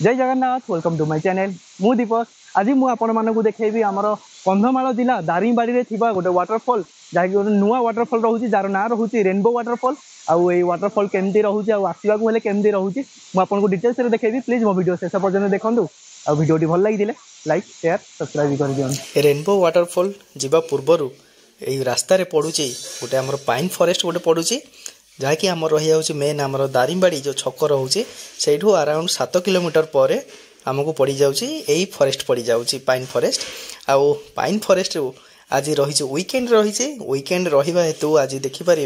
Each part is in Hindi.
जय Jagannath welcome to my channel मु दीपक आज मु आपण मानक देखैबी हमर कंधमाल जिला दारिंगबाड़ी रे थिबा गोटे वाटरफॉल जहाँकि गोटे नुआ वाटरफॉल रहूची जार ना रहूची रेनबो वाटरफॉल आउ ए वाटरफॉल केमती रहूची आउ आसीबा को हेले केमती रहूची मु आपन को डिटेल्स रे देखैबी प्लीज मो वीडियो शेष पर्यंत देखंतु आ वीडियोटी भल लागि दिले लाइक शेयर सब्सक्राइब कर दियन। रेनबो वाटरफॉल जीवा पूर्वरु ए रास्ता रे पडुची गोटे हमर पाइन फॉरेस्ट गोटे पडुची जहाँकि आम रही जाऊँगी मेन आम दारिंगबाड़ी जो छक रोचे से अराउंड 7 किलोमीटर पर आमको पड़ जाऊँगी फॉरेस्ट पड़ जाऊँगी पाइन फॉरेस्ट आउ पाइन फॉरेस्ट आज रही वीकेंड रही वीकेंड रहा हेतु आज देखिपारे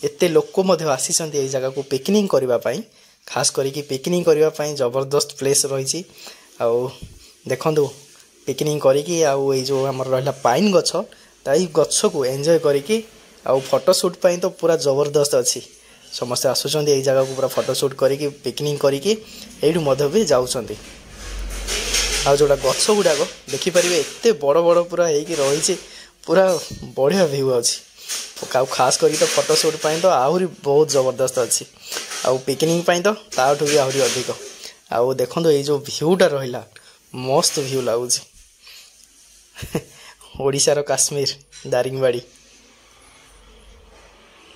एत लोक आसी जगह को पिकनिक करने खास करके पिकनिक करने जबरदस्त प्लेस रही देखु पिकनिक करी जो आम रहा पाइन गछ गछ को एंजॉय करके आउ फोटोशूट तो पूरा जबरदस्त अच्छी समस्ते आसुँच जगह को पूरा फोटोशूट करके पिकनिक करके ये भी जाऊँच आ जोड़ा गछ गुड़ाक देखिपारे एत बड़ बड़ पूरा रही पूरा बढ़िया व्यू अच्छी खास करी तो फोटोशूट तो आहरी बहुत जबरदस्त अच्छी आउ पिकनिक तो ताठू भी आहरी अधिक आउ देखो ये जो भ्यूटा रहा मस्त भ्यू लगुच ओडिशार काश्मीर दारिंगबाड़ी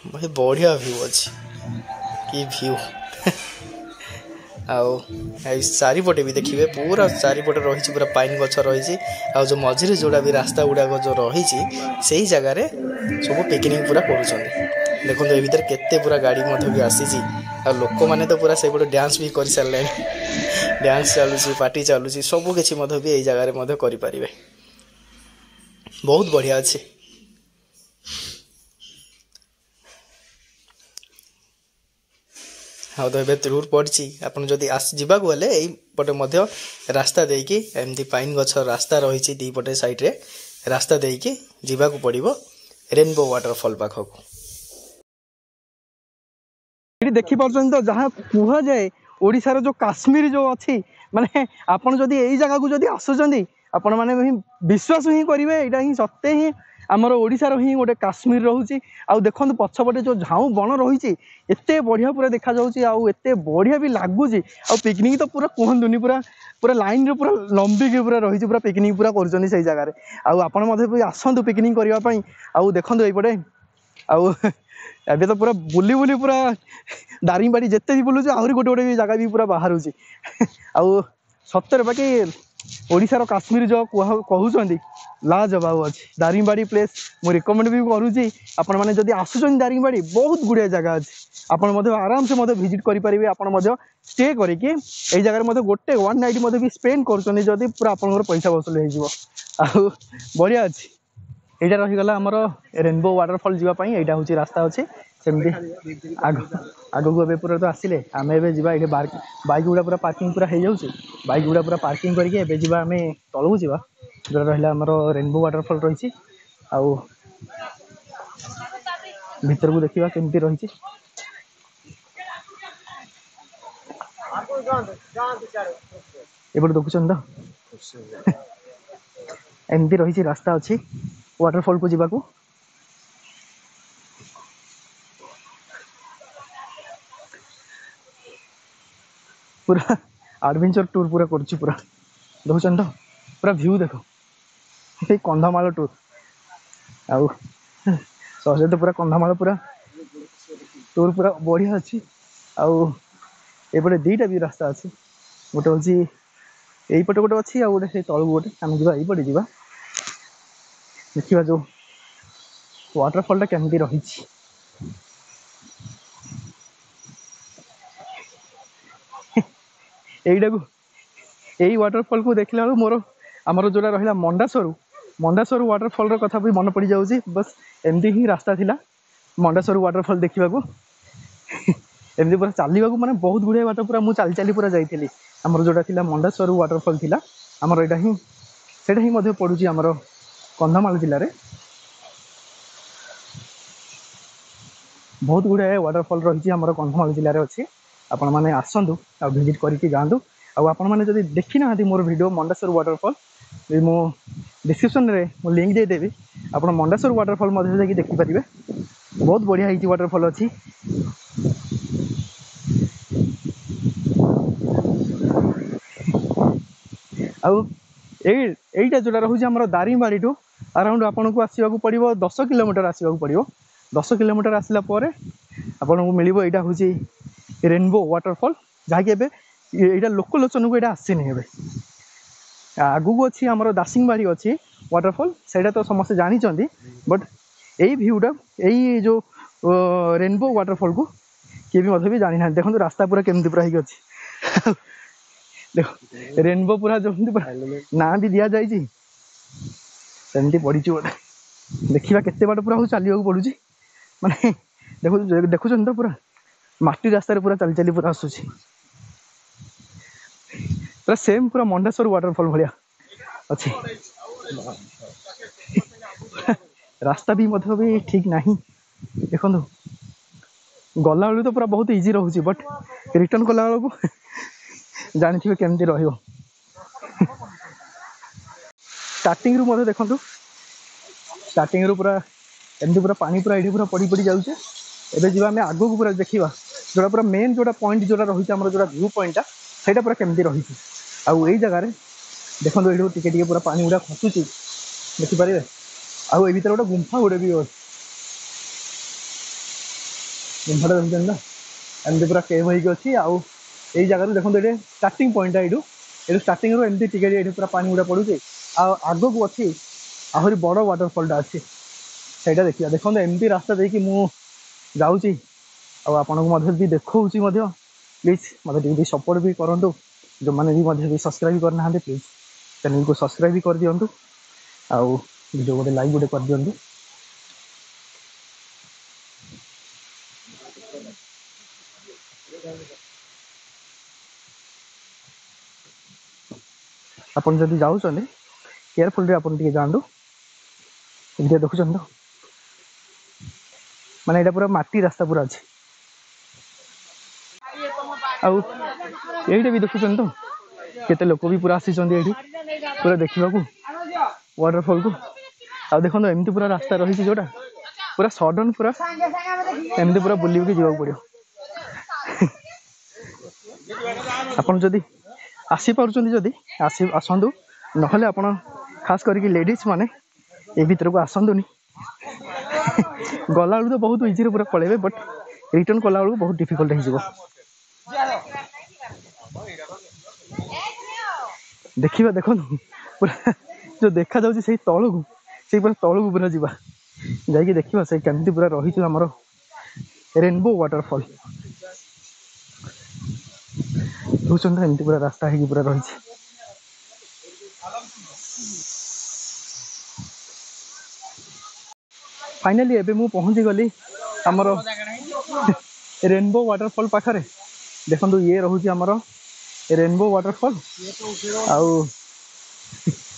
भाई बढ़िया व्यू अच्छी कि व्यू आउ चारिपटे भी देखिए पूरा चारिपटे रही पूरा पाइन गछ रही जो मझे जोड़ा भी रास्ता गुड़ाक जो रही से जगार सब पिकनिक पूरा कर देखो ये भर केते पूरा गाड़ी भी आसी लोक मैंने तो पूरा से डांस भी कर सारे डांस चलुची पार्टी चलुची सबकि भी यही जगार करें बहुत बढ़िया अच्छे हाँ तो ये टूर पड़ी आपड़ जदि जावाक गले यहीपटे रास्ता देकी एमती पाइन गछ रास्ता रही दीपटे साइड्रे रास्ता देकी जावाक पड़ो रेनबो वाटरफॉल पाखक देखी पार्छ तो जहाँ कह जाए ओडिशार जो काश्मीर जो अच्छी माने आपन जदि यही जगह को जदि आसुचंदी आपण माने विश्वास ही करेंगे यहाँ ही सत्य ही आमर ओडिशार ही गोटे काश्मीर रोचे आउ देखो पछपटे जो झाऊ बन रही एत बढ़िया पूरा देखा एत बढ़िया भी लगुच आ पिकनिक तो पूरा कहतुनि पूरा पूरा लाइन रे पूरा लंबिक पूरा रही पूरा पिकनिक पूरा कर जगह आपण आसतु पिकनिक करने आउ देखो ये आउ एबे तो पूरा बुली बुली पूरा दारिंगबाड़ी जिते भी बुलूचे आहरी गोटे गोटे भी जगह भी पूरा बाहर आउ सत्तर बाकी ओडिशार काश्मीर जो कहते लाजवाब अच्छी दारिंगबाड़ी प्लेस मु रिकमेंड भी करुँची आपण मैंने जब आसुचन दारिंगबाड़ी बहुत गुड़िया जगह अच्छी आपण आराम से विजिट करेंगे आपण स्टे करके जगह गोटे 1 नाइट भी स्पेंड कर पूरा आप पैसा वसूल हो बढ़िया अच्छी यहाँ रहीगला आमर रेनबो वाटरफॉल जावाई यहाँ हूँ रास्ता अच्छे सेमती आगक ए पूरा तो आसिले आम ए बाइक गुड़ा पूरा पार्किंग पूरा हो जाऊँगी बाइक गुड़ा पूरा पार्किंग करके एबे जीवा आम तलू जा जो रहा आमर रेनबो वाटरफॉल रही आउ भीतर को देखा केमती रही एपटे देखुं तो एमती रही रास्ता अच्छी वाटरफॉल को जावाक पूरा एडवेंचर टूर पूरा करुच्ची पूरा देखुन तो पूरा व्यू देख ये कंधमाल टूर आउ सहज तो पूरा कंधमाल पूरा टूर पूरा बढ़िया अच्छी आउ एपटे दीटा भी रास्ता अच्छी गोटे हूँ यहीपटे गोटे अच्छी आ गोटे तलू गोटे आम जा यहीपटे जा देखा जो वाटरफॉल केमती रही यहीटा को यही वाटरफॉल को देखला मोर आमर जोड़ा रहा मंडासरू वाटरफॉल कथा भी मन पड़ जाऊँगी बस एमती ही रास्ता थिला मंडासरू वाटरफॉल देखा एमती पूरा चलने को माने बहुत गुड़िया बाट पूरा मुझे चली पूरा जाइली आमर जोड़ा थिला मंडासरू वाटरफॉल थिला आमर यहाँ ही सेटा ही पड़ुची आमर कंधमाल जिले में बहुत गुड़ाए वाटरफॉल रही आमर कंधमाल जिले में अच्छी आपण मैंने आसतु आ विजिट करके जातु आपण मैंने जब देखी ना मोर वीडियो मंडासरू वाटरफॉल मो डिस्क्रिप्शन रे मो लिंक देदेवी आप मंडासरू वाटरफॉल देखिपारे बहुत बढ़िया ही वाटरफॉल अच्छी आउ एईटा जोटा रोचे आम दारिंगबाड़ी टू अराउंड आपन को आसवाक पड़ो 10 किलोमीटर आसवाक पड़ो 10 किलोमीटर आसला आपन को मिल यहाँ हूँ रेनबो वाटरफॉल जहाँकि यहाँ लोकलोचन को यहाँ आसनी आगू को अच्छी आम दासिंगबाड़ी अच्छी वाटरफॉल से तो समस्ते जानते बट यही भ्यूटा यही जो रेनबो वाटरफॉल को किए भी मतलब भी जानी ना देखो रास्ता पूरा केमती पूरा ही अच्छी देखो रेनबो पूरा जो ना भी दि जामती पड़ी बोटे देखा केते बाट पूरा चलने पड़ू माने देखुं तो पूरा माटी रास्तार पूरा चली चली पूरा आसूसी पूरा सेम पूरा मंडेश्वर वाटरफॉल भाया अच्छी रास्ता भी मतलब भी ठीक नहीं देखो गला बेलू तो पूरा बहुत इजी रोचे बट रिटर्न कला बेलू जानी केमती रहिबो स्टार्टिंग रु मते देखो स्टार्टिंग रु पूरा एमती पूरा पानी पूरा ये पूरा पड़ी पड़ी जाऊे एबे जीवा आम आगो को पूरा देखा जोड़ा पूरा मेन जोड़ा पॉइंट जोड़ा रही है जोड़ा व्यू पॉइंटा से पूरा केमती रही आउ यही जगार देखो ये टिके पूरा पानी गुड़ा खसुची देखिपारे आउ भर गोटे गुंफा गोटे भी गुंफाटा देखते ना एमती पूरा केव होगी आउ यही जगह देखो ये स्टार्टिंग पॉइंटा ये स्टार्टिंग रू एमती टिके ये पूरा पानी गुड़ा पड़ुचे आग को अच्छी आहरी बड़ वाटरफॉलटा अच्छी से देखा देखो एमती रास्ता देखिए मुझे आपन को भी देखा प्लीज मतलब भी सपोर्ट भी करूँ जो मैंने भी सब्सक्राइब करना प्लीज चैनल को सब्सक्राइब भी कर दिंतु आउ वीडियो गोटे लाइक गोटे कर दिंतु आपन जदि जाऊँ केयरफुल आपन टे जातु ये देखुं तो माने ये पूरा माटी रास्ता पूरा अच्छे आउ ये भी देखुं तो केते लोक भी पूरा आसी पूरा देखा वाटरफॉल को आ देखो एमती पूरा रास्ता रही जोटा पूरा सडन पूरा एमती पूरा बुल के जावाक पड़ो आपन जदि आसी पारुचंदी जदि आसतु नहले आपन खास करके लेडीज माने ए भीतर को आसतुनी गला बेलू तो बहुत इजी पूरा पड़े बट रिटर्न कला बेलू बहुत डिफिकल्ट हो देखा देखो पूरा जो देखा जाऊँ से तल को से पूरा तल को पूरा जावा जा देखा से केमती पूरा रही आमर रेनबो वाटरफॉल बुझुन एमती पूरा रास्ता है पूरा रही फाइनाली एबे मु पहुंची गली आमर रेनबो वाटरफॉल पाखरे देखो ये रोचे आमर रेनबो वाटरफॉल आउ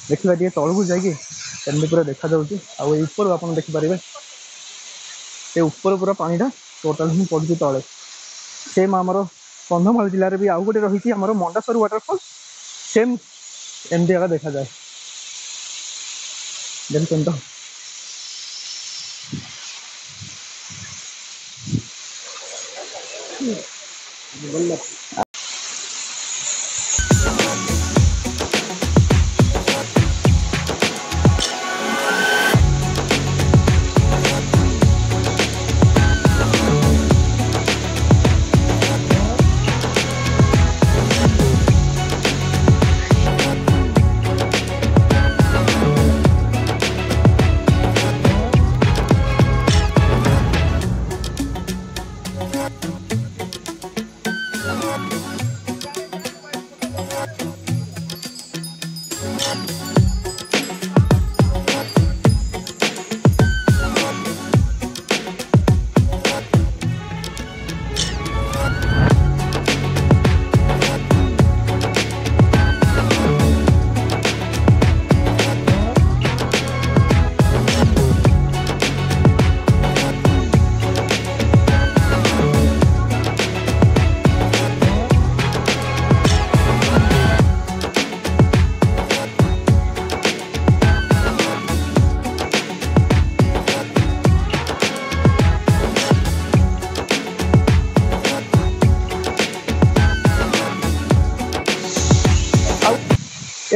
देखा टे तल को जामती पूरा देखा जाऊँगी आपर आप देखिपारे ये ऊपर पूरा पानीटा टोटाल ही पड़ू तले सेम आमर कंधमाल जिले भी आउ गोटे रही आमर मंडेश्वर वाटरफॉल सेम एमती जगह देखा जाए देखते तो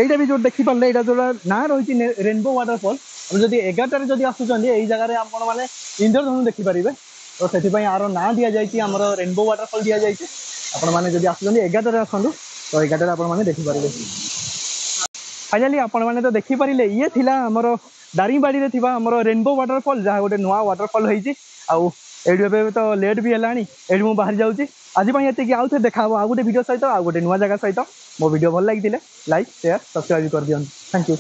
এইটা ବି ଯୋଉ ଦେଖିପାରିଲେ ଏଇଟା ଯୋଉଟା ନାଁ ରହିଛି ରେନବୋ ୱାଟରଫଲ୍। ଆମେ ଯଦି 11টাରେ ଯଦି ଆସୁଛନ୍ତି ଏଇ ଜାଗାରେ ଆପଣ ମାନେ ଇନ୍ଦ୍ରଧନୁ ଦେଖିପାରିବେ। ତ ସେଥିପାଇଁ ଆର ନାଁ ଦିଆଯାଇଛି ଆମର ରେନବୋ ୱାଟରଫଲ୍ ଦିଆଯାଇଛି। ଆପଣମାନେ ଯଦି ଆସୁଛନ୍ତି 11টাରେ ଆସନ୍ତୁ, ତ 11টাରେ ଆପଣମାନେ ଦେଖିପାରିବେ। फाइनाली आपण मैंने तो देखिपारे ये थिला हमर दारिंगबाड़ी थिबा हमर रेनबो वाटरफॉल जहाँ गोटे नुआ वाटरफॉल होईची। आउ एडु एबे तो लेट भी हेलानी, एडु मु बाहर जाउची। आज पई एते कि आउ थे देखाबो आ गोटे वीडियो सहित आ गोटे नुआ जगह सहित। मो वीडियो भल लागिथिले लाइक शेयर सब्सक्राइब कर दियन। Thank you.